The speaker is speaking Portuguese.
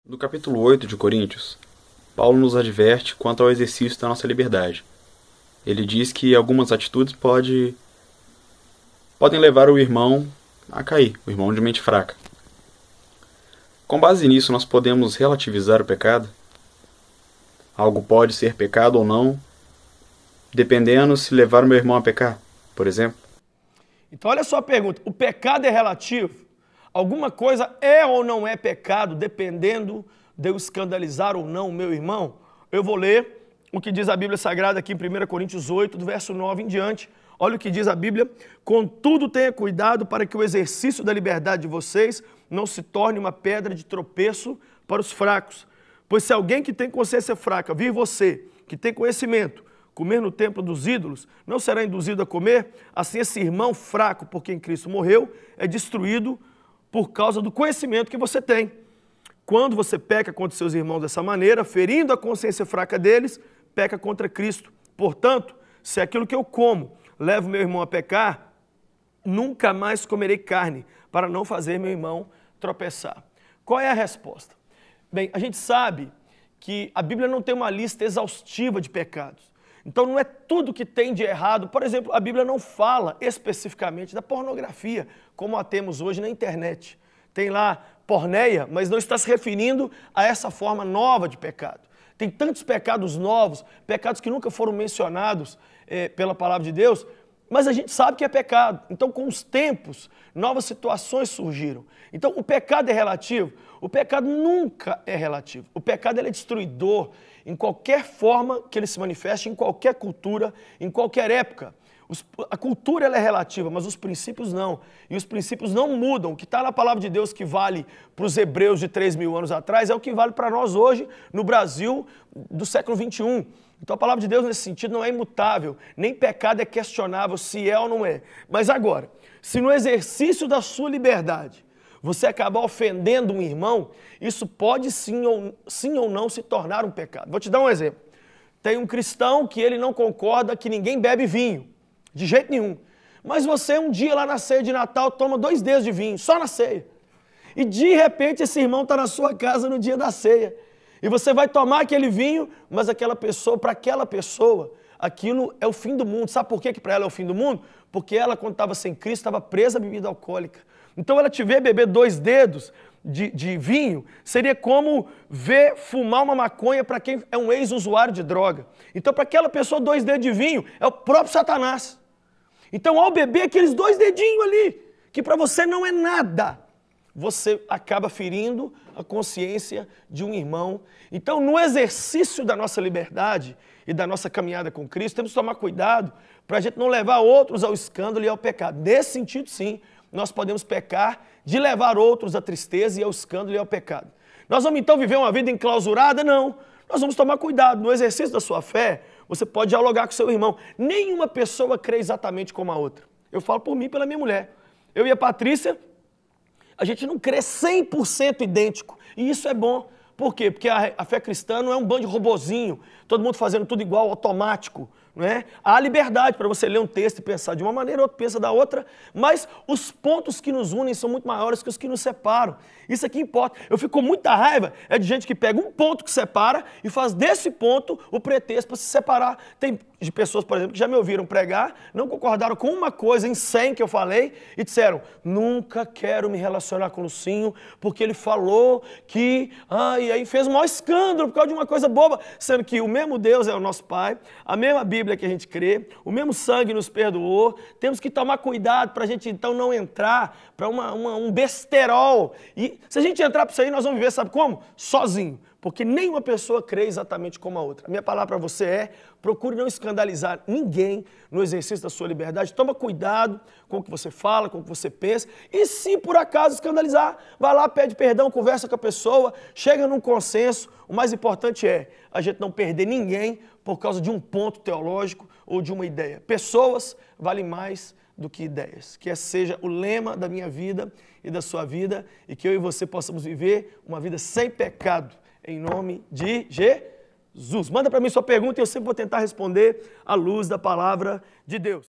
No capítulo 8 de Coríntios, Paulo nos adverte quanto ao exercício da nossa liberdade. Ele diz que algumas atitudes podem levar o irmão a cair, o irmão de mente fraca. Com base nisso, nós podemos relativizar o pecado? Algo pode ser pecado ou não, dependendo se levar o meu irmão a pecar, por exemplo. Então olha só a pergunta, o pecado é relativo? Alguma coisa é ou não é pecado, dependendo de eu escandalizar ou não o meu irmão? Eu vou ler o que diz a Bíblia Sagrada aqui em 1 Coríntios 8, do verso 9 em diante. Olha o que diz a Bíblia. Contudo, tenha cuidado para que o exercício da liberdade de vocês não se torne uma pedra de tropeço para os fracos. Pois se alguém que tem consciência fraca vir você, que tem conhecimento, comer no templo dos ídolos, não será induzido a comer? Assim esse irmão fraco, por quem Cristo morreu, é destruído por causa do conhecimento que você tem. Quando você peca contra seus irmãos dessa maneira, ferindo a consciência fraca deles, peca contra Cristo. Portanto, se aquilo que eu como leva o meu irmão a pecar, nunca mais comerei carne, para não fazer meu irmão tropeçar. Qual é a resposta? Bem, a gente sabe que a Bíblia não tem uma lista exaustiva de pecados. Então não é tudo que tem de errado. Por exemplo, a Bíblia não fala especificamente da pornografia, como a temos hoje na internet. Tem lá porneia, mas não está se referindo a essa forma nova de pecado. Tem tantos pecados novos, pecados que nunca foram mencionados pela palavra de Deus, mas a gente sabe que é pecado. Então, com os tempos, novas situações surgiram. Então, o pecado é relativo? O pecado nunca é relativo. O pecado ele é destruidor em qualquer forma que ele se manifeste, em qualquer cultura, em qualquer época. A cultura ela é relativa, mas os princípios não. E os princípios não mudam. O que está na palavra de Deus que vale para os hebreus de 3.000 anos atrás é o que vale para nós hoje, no Brasil do século XXI. Então a palavra de Deus nesse sentido não é imutável, nem pecado é questionável se é ou não é. Mas agora, se no exercício da sua liberdade você acabar ofendendo um irmão, isso pode sim ou não se tornar um pecado. Vou te dar um exemplo. Tem um cristão que ele não concorda que ninguém bebe vinho, de jeito nenhum. Mas você um dia lá na ceia de Natal toma 2 dedos de vinho, só na ceia. E de repente esse irmão está na sua casa no dia da ceia. E você vai tomar aquele vinho, mas para aquela pessoa, aquilo é o fim do mundo. Sabe por que para ela é o fim do mundo? Porque ela, quando estava sem Cristo, estava presa à bebida alcoólica. Então ela te vê beber 2 dedos de vinho, seria como ver fumar uma maconha para quem é um ex-usuário de droga. Então para aquela pessoa 2 dedos de vinho é o próprio Satanás. Então ao beber aqueles 2 dedinhos ali, que para você não é nada, você acaba ferindo a consciência de um irmão. Então, no exercício da nossa liberdade e da nossa caminhada com Cristo, temos que tomar cuidado para a gente não levar outros ao escândalo e ao pecado. Nesse sentido, sim, nós podemos pecar de levar outros à tristeza e ao escândalo e ao pecado. Nós vamos então viver uma vida enclausurada? Não. Nós vamos tomar cuidado. No exercício da sua fé, você pode dialogar com seu irmão. Nenhuma pessoa crê exatamente como a outra. Eu falo por mim e pela minha mulher. Eu e a Patrícia, a gente não crê 100% idêntico, e isso é bom. Por quê? Porque a fé cristã não é um bando de robozinho, todo mundo fazendo tudo igual, automático. Não é? Há liberdade para você ler um texto e pensar de uma maneira, outro pensa da outra, mas os pontos que nos unem são muito maiores que os que nos separam. Isso aqui importa. Eu fico com muita raiva de gente que pega um ponto que separa e faz desse ponto o pretexto para se separar. Tem de pessoas, por exemplo, que já me ouviram pregar, não concordaram com uma coisa em 100 que eu falei e disseram, nunca quero me relacionar com o Lucinho porque ele falou que... e aí fez o maior escândalo por causa de uma coisa boba, sendo que o mesmo Deus é o nosso Pai, a mesma Bíblia que a gente crê, o mesmo sangue nos perdoou, temos que tomar cuidado para a gente então não entrar para um besterol. E se a gente entrar para isso aí, nós vamos viver, sabe como? Sozinho. Porque nenhuma pessoa crê exatamente como a outra. A minha palavra para você é, procure não escandalizar ninguém no exercício da sua liberdade. Toma cuidado com o que você fala, com o que você pensa. E se por acaso escandalizar, vai lá, pede perdão, conversa com a pessoa, chega num consenso. O mais importante é a gente não perder ninguém por causa de um ponto teológico ou de uma ideia. Pessoas valem mais do que ideias. Que esse seja o lema da minha vida e da sua vida e que eu e você possamos viver uma vida sem pecado. Em nome de Jesus. Manda para mim sua pergunta e eu sempre vou tentar responder à luz da palavra de Deus.